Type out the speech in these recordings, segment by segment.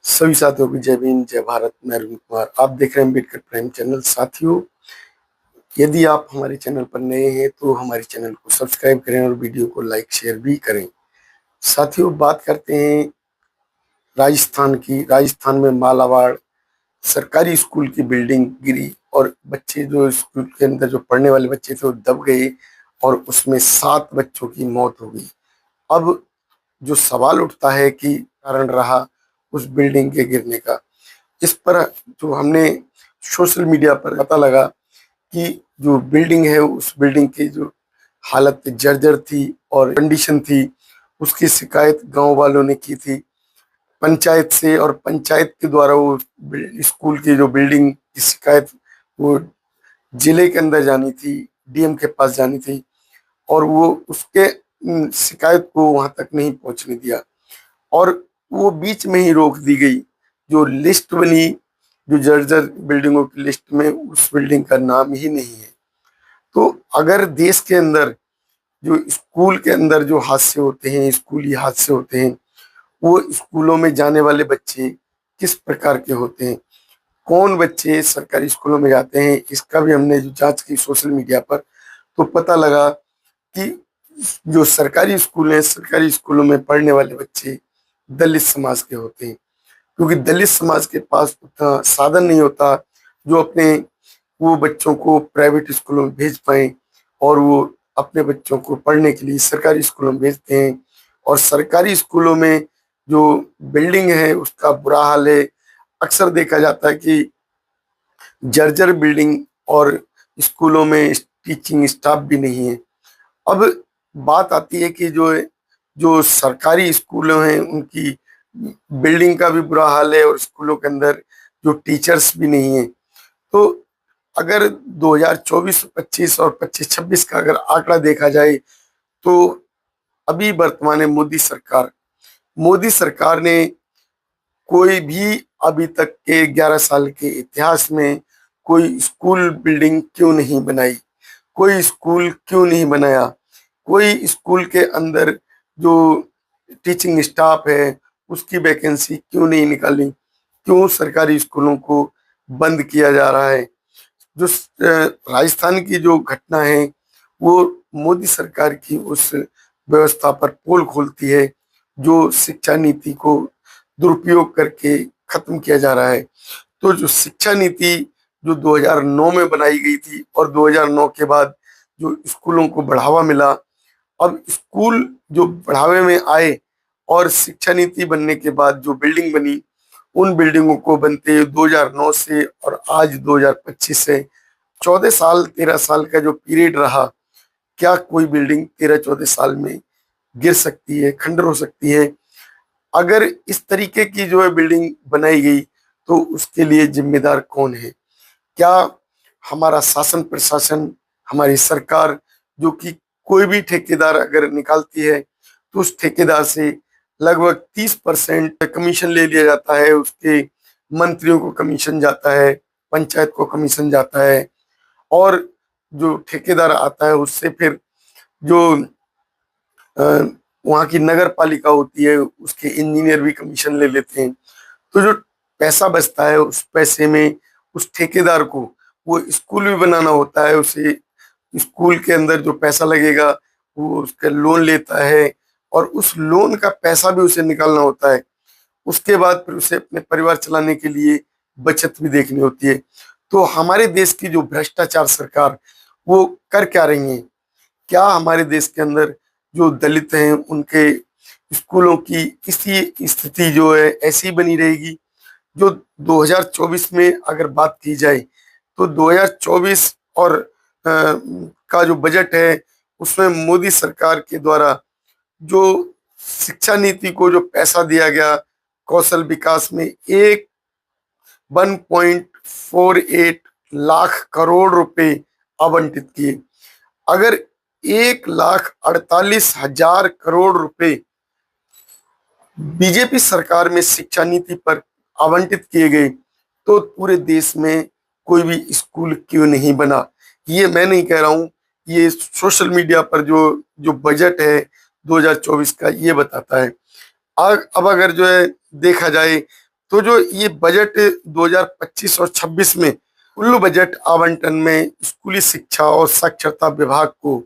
सभी साथियों की जय भीम जय भारत। मैं अरविंद कुमार, आप देख रहे हैं अम्बेडकर प्राइम चैनल। साथियों, यदि आप हमारे चैनल पर नए हैं तो हमारे चैनल को सब्सक्राइब करें और वीडियो को लाइक शेयर भी करें। साथियों, बात करते हैं राजस्थान की। राजस्थान में मालाबार सरकारी स्कूल की बिल्डिंग गिरी और बच्चे जो स्कूल के अंदर जो पढ़ने वाले बच्चे थे वो दब गए और उसमें 7 बच्चों की मौत हो गई। अब जो सवाल उठता है कि कारण रहा उस बिल्डिंग के गिरने का, इस पर जो हमने सोशल मीडिया पर पता लगा कि जो बिल्डिंग है उस बिल्डिंग की जो हालत जर्जर थी और कंडीशन थी, उसकी शिकायत गांव वालों ने की थी पंचायत से। और पंचायत के द्वारा वो स्कूल की जो बिल्डिंग की शिकायत वो जिले के अंदर जानी थी, डीएम के पास जानी थी, और वो उसके शिकायत को वहां तक नहीं पहुंचने दिया और वो बीच में ही रोक दी गई। जो लिस्ट बनी, जो जर्जर बिल्डिंगों की लिस्ट में उस बिल्डिंग का नाम ही नहीं है। तो अगर देश के अंदर जो स्कूल के अंदर जो हादसे होते हैं, स्कूली हादसे होते हैं, वो स्कूलों में जाने वाले बच्चे किस प्रकार के होते हैं, कौन बच्चे सरकारी स्कूलों में जाते हैं, इसका भी हमने जो जांच की सोशल मीडिया पर, तो पता लगा कि जो सरकारी स्कूल हैं, सरकारी स्कूलों में पढ़ने वाले बच्चे दलित समाज के होते हैं, क्योंकि दलित समाज के पास उतना साधन नहीं होता जो अपने वो बच्चों को प्राइवेट स्कूलों में भेज पाए, और वो अपने बच्चों को पढ़ने के लिए सरकारी स्कूलों में भेजते हैं। और सरकारी स्कूलों में जो बिल्डिंग है उसका बुरा हाल है। अक्सर देखा जाता है कि जर्जर बिल्डिंग और स्कूलों में टीचिंग स्टाफ भी नहीं है। अब बात आती है कि जो जो सरकारी स्कूल हैं उनकी बिल्डिंग का भी बुरा हाल है और स्कूलों के अंदर जो टीचर्स भी नहीं है। तो अगर 2024-25 और 25-26 का अगर आंकड़ा देखा जाए तो अभी वर्तमान में मोदी सरकार ने कोई भी अभी तक के 11 साल के इतिहास में कोई स्कूल बिल्डिंग क्यों नहीं बनाई, कोई स्कूल क्यों नहीं बनाया, कोई स्कूल के अंदर जो टीचिंग स्टाफ है उसकी वैकेंसी क्यों नहीं निकाली, क्यों सरकारी स्कूलों को बंद किया जा रहा है। जो राजस्थान की जो घटना है वो मोदी सरकार की उस व्यवस्था पर पोल खोलती है जो शिक्षा नीति को दुरुपयोग करके खत्म किया जा रहा है। तो जो शिक्षा नीति जो 2009 में बनाई गई थी और 2009 के बाद जो स्कूलों को बढ़ावा मिला, अब स्कूल जो बढ़ावे में आए और शिक्षा नीति बनने के बाद जो बिल्डिंग बनी, उन बिल्डिंगों को बनते 2009 से और आज 2025 से 14 साल 13 साल का जो पीरियड रहा, क्या कोई बिल्डिंग 13-14 साल में गिर सकती है, खंडर हो सकती है? अगर इस तरीके की जो है बिल्डिंग बनाई गई तो उसके लिए जिम्मेदार कौन है? क्या हमारा शासन प्रशासन, हमारी सरकार, जो कि कोई भी ठेकेदार अगर निकालती है तो उस ठेकेदार से लगभग 30% कमीशन ले लिया जाता है, उसके मंत्रियों को कमीशन जाता है, पंचायत को कमीशन जाता है, और जो ठेकेदार आता है उससे फिर जो वहाँ की नगर पालिका होती है उसके इंजीनियर भी कमीशन ले लेते हैं। तो जो पैसा बचता है उस पैसे में उस ठेकेदार को वो स्कूल भी बनाना होता है, उसे स्कूल के अंदर जो पैसा लगेगा वो उसका लोन लेता है और उस लोन का पैसा भी उसे निकालना होता है। उसके बाद फिर उसे अपने परिवार चलाने के लिए बचत भी देखनी होती है। तो हमारे देश की जो भ्रष्टाचार सरकार वो कर क्या रही है? क्या हमारे देश के अंदर जो दलित हैं उनके स्कूलों की इसी स्थिति जो है ऐसी बनी रहेगी? जो 2024 में अगर बात की जाए तो 2024 और का जो बजट है उसमें मोदी सरकार के द्वारा जो शिक्षा नीति को जो पैसा दिया गया, कौशल विकास में एक 1.48 लाख करोड़ रुपए आवंटित किए। अगर 1,48,000 करोड़ रुपए बीजेपी सरकार में शिक्षा नीति पर आवंटित किए गए तो पूरे देश में कोई भी स्कूल क्यों नहीं बना? ये मैं नहीं कह रहा हूं, ये सोशल मीडिया पर जो जो बजट है 2024 का ये बताता है। अब अगर जो है देखा जाए तो जो ये बजट 2025 और 26 में कुल बजट आवंटन में स्कूली शिक्षा और साक्षरता विभाग को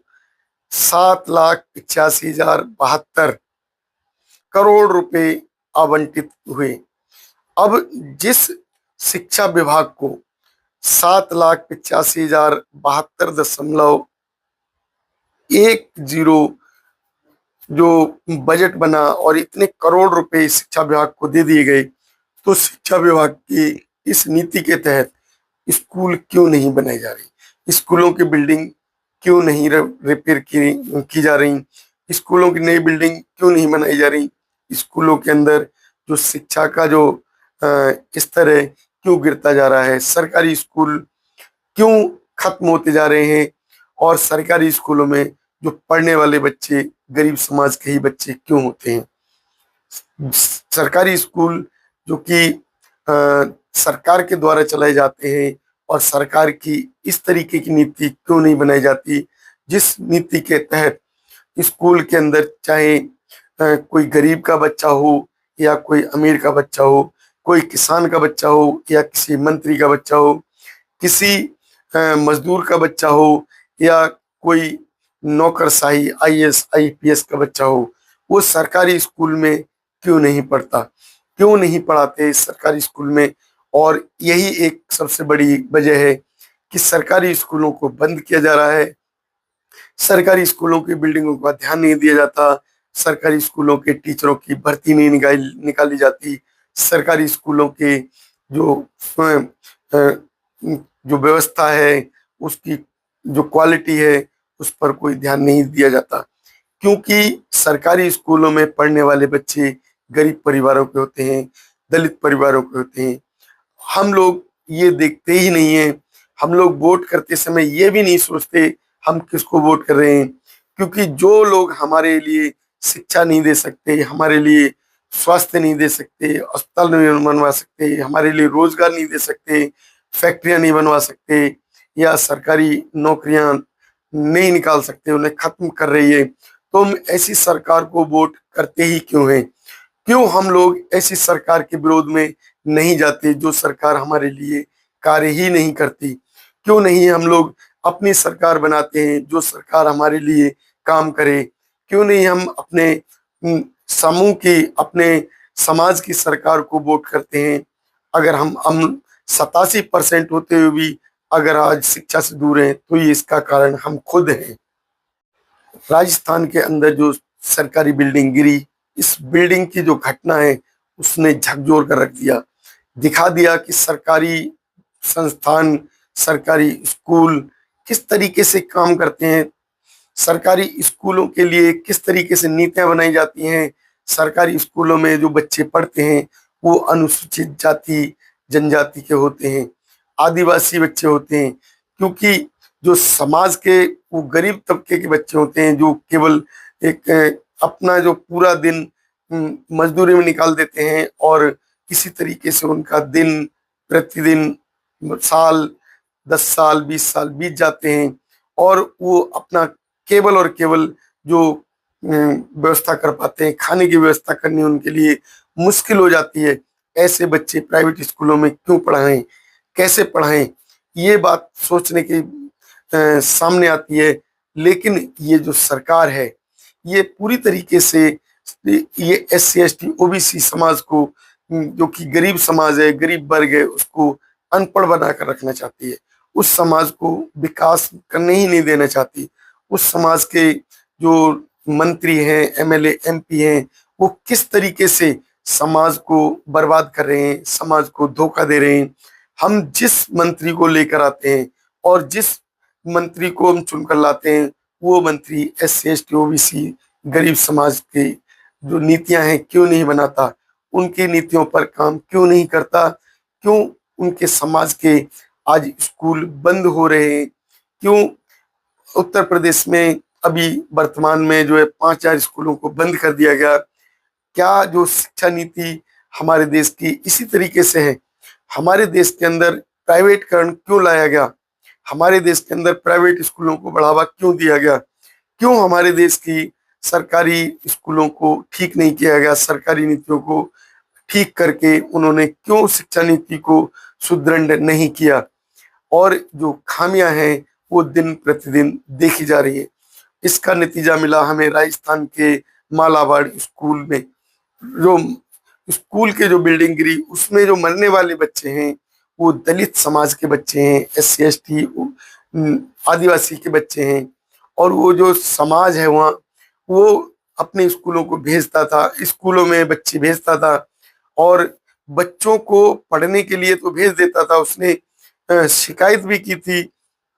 7,85,072 रुपए आवंटित हुए। अब जिस शिक्षा विभाग को 7,85,072.10 जो बजट बना और इतने करोड़ रुपए शिक्षा विभाग को दे दिए गए, तो शिक्षा विभाग की इस नीति के तहत स्कूल क्यों नहीं बनाई जा रही, स्कूलों की बिल्डिंग क्यों नहीं रिपेयर की जा रही, स्कूलों की नई बिल्डिंग क्यों नहीं बनाई जा रही, स्कूलों के अंदर जो शिक्षा का जो स्तर है क्यों गिरता जा रहा है, सरकारी स्कूल क्यों खत्म होते जा रहे हैं और सरकारी स्कूलों में जो पढ़ने वाले बच्चे गरीब समाज के ही बच्चे क्यों होते हैं। सरकारी स्कूल जो कि सरकार के द्वारा चलाए जाते हैं और सरकार की इस तरीके की नीति क्यों नहीं बनाई जाती जिस नीति के तहत स्कूल के अंदर चाहे कोई गरीब का बच्चा हो या कोई अमीर का बच्चा हो, कोई किसान का बच्चा हो या किसी मंत्री का बच्चा हो, किसी मजदूर का बच्चा हो या कोई नौकरशाही आईएएस आईपीएस का बच्चा हो, वो सरकारी स्कूल में क्यों नहीं पढ़ता, क्यों नहीं पढ़ाते सरकारी स्कूल में। और यही एक सबसे बड़ी वजह है कि सरकारी स्कूलों को बंद किया जा रहा है, सरकारी स्कूलों की बिल्डिंगों का ध्यान नहीं दिया जाता, सरकारी स्कूलों के टीचरों की भर्ती नहीं निकाली जाती, सरकारी स्कूलों के जो जो व्यवस्था है उसकी जो क्वालिटी है उस पर कोई ध्यान नहीं दिया जाता, क्योंकि सरकारी स्कूलों में पढ़ने वाले बच्चे गरीब परिवारों के होते हैं, दलित परिवारों के होते हैं। हम लोग ये देखते ही नहीं है, हम लोग वोट करते समय ये भी नहीं सोचते हम किसको वोट कर रहे हैं, क्योंकि जो लोग हमारे लिए शिक्षा नहीं दे सकते, हमारे लिए स्वास्थ्य नहीं दे सकते, अस्पताल नहीं बनवा सकते, हमारे लिए रोजगार नहीं दे सकते, फैक्ट्रियां नहीं बनवा सकते या सरकारी नौकरियां नहीं निकाल सकते, उन्हें खत्म कर रही है, तो हम ऐसी सरकार को वोट करते ही क्यों हैं। क्यों हम लोग ऐसी सरकार के विरोध में नहीं जाते जो सरकार हमारे लिए कार्य ही नहीं करती। क्यों नहीं हम लोग अपनी सरकार बनाते हैं जो सरकार हमारे लिए काम करे। क्यों नहीं हम अपने समूह की, अपने समाज की सरकार को वोट करते हैं। अगर हम 87% होते हुए भी अगर आज शिक्षा से दूर हैं तो ये इसका कारण हम खुद हैं। राजस्थान के अंदर जो सरकारी बिल्डिंग गिरी, इस बिल्डिंग की जो घटना है उसने झकझोर कर रख दिया, दिखा दिया कि सरकारी संस्थान, सरकारी स्कूल किस तरीके से काम करते हैं, सरकारी स्कूलों के लिए किस तरीके से नीतियां बनाई जाती हैं। सरकारी स्कूलों में जो बच्चे पढ़ते हैं वो अनुसूचित जाति जनजाति के होते हैं, आदिवासी बच्चे होते हैं, क्योंकि जो समाज के वो गरीब तबके के बच्चे होते हैं जो केवल एक अपना जो पूरा दिन मजदूरी में निकाल देते हैं और किसी तरीके से उनका दिन प्रतिदिन साल 10 साल 20 साल बीत जाते हैं और वो अपना केवल और केवल जो व्यवस्था कर पाते हैं, खाने की व्यवस्था करनी उनके लिए मुश्किल हो जाती है। ऐसे बच्चे प्राइवेट स्कूलों में क्यों पढ़ाएं, कैसे पढ़ाएं, ये बात सोचने की सामने आती है। लेकिन ये जो सरकार है ये पूरी तरीके से ये SC ST OBC समाज को, जो कि गरीब समाज है, गरीब वर्ग है, उसको अनपढ़ बनाकर रखना चाहती है। उस समाज को विकास करने ही नहीं देना चाहती। उस समाज के जो मंत्री हैं, MLA MP हैं, वो किस तरीके से समाज को बर्बाद कर रहे हैं, समाज को धोखा दे रहे हैं। हम जिस मंत्री को लेकर आते हैं और जिस मंत्री को हम चुनकर लाते हैं वो मंत्री SC ST OBC गरीब समाज के जो नीतियां हैं क्यों नहीं बनाता, उनकी नीतियों पर काम क्यों नहीं करता, क्यों उनके समाज के आज स्कूल बंद हो रहे हैं, क्यों उत्तर प्रदेश में अभी वर्तमान में जो है 5000 स्कूलों को बंद कर दिया गया। क्या जो शिक्षा नीति हमारे देश की इसी तरीके से है। हमारे देश के अंदर प्राइवेटकरण क्यों लाया गया, हमारे देश के अंदर प्राइवेट स्कूलों को बढ़ावा क्यों दिया गया, क्यों हमारे देश की सरकारी स्कूलों को ठीक नहीं किया गया, सरकारी नीतियों को ठीक करके उन्होंने क्यों शिक्षा नीति को सुदृढ़ नहीं किया, और जो खामियां हैं वो दिन प्रतिदिन देखी जा रही है। इसका नतीजा मिला हमें राजस्थान के मालाबार स्कूल में। जो स्कूल के जो बिल्डिंग गिरी उसमें जो मरने वाले बच्चे हैं वो दलित समाज के बच्चे हैं, SC ST आदिवासी के बच्चे हैं। और वो जो समाज है वहाँ, वो अपने स्कूलों को भेजता था, स्कूलों में बच्चे भेजता था, और बच्चों को पढ़ने के लिए तो भेज देता था। उसने शिकायत भी की थी,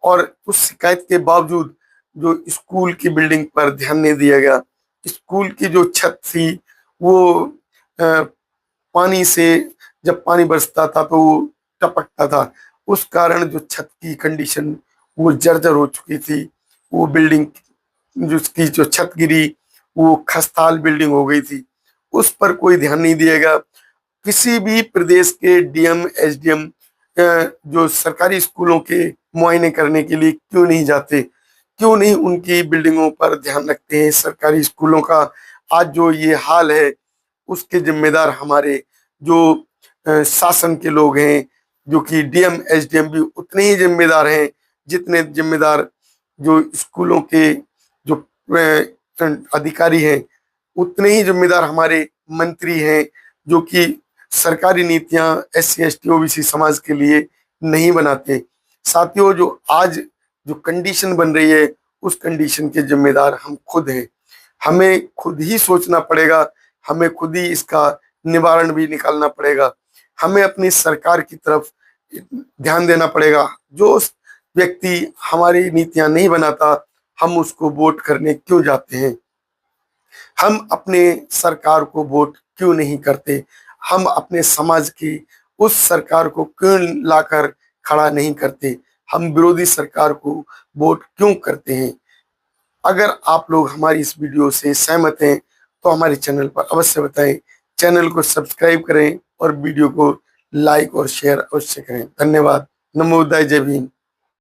और उस शिकायत के बावजूद जो स्कूल की बिल्डिंग पर ध्यान नहीं दिया गया। स्कूल की जो छत थी वो पानी से, जब पानी बरसता था तो वो टपकता था, उस कारण जो छत की कंडीशन वो जर्जर हो चुकी थी। वो बिल्डिंग जिसकी जो छत गिरी वो खस्ताल बिल्डिंग हो गई थी। उस पर कोई ध्यान नहीं दिएगा। किसी भी प्रदेश के DM SDM जो सरकारी स्कूलों के मुआयने करने के लिए क्यों नहीं जाते, क्यों नहीं उनकी बिल्डिंगों पर ध्यान रखते हैं सरकारी स्कूलों का। आज जो ये हाल है उसके जिम्मेदार हमारे जो शासन के लोग हैं, जो कि DM SDM भी उतने ही जिम्मेदार हैं जितने जिम्मेदार जो स्कूलों के जो अधिकारी हैं, उतने ही जिम्मेदार हमारे मंत्री हैं, जो कि सरकारी नीतियां SC ST OBC समाज के लिए नहीं बनाते। साथियों, जो आज जो कंडीशन बन रही है उस कंडीशन के जिम्मेदार हम खुद हैं। हमें खुद ही सोचना पड़ेगा, हमें खुद ही इसका निवारण भी निकालना पड़ेगा। हमें अपनी सरकार की तरफ ध्यान देना पड़ेगा। जो व्यक्ति हमारी नीतियां नहीं बनाता, हम उसको वोट करने क्यों जाते हैं? हम अपने सरकार को वोट क्यों नहीं करते? हम अपने समाज की उस सरकार को क्यों लाकर खड़ा नहीं करते? हम विरोधी सरकार को वोट क्यों करते हैं? अगर आप लोग हमारी इस वीडियो से सहमत हैं तो हमारे चैनल पर अवश्य बताएं, चैनल को सब्सक्राइब करें और वीडियो को लाइक और शेयर अवश्य करें। धन्यवाद। नमो बुद्धाय। जय भीम।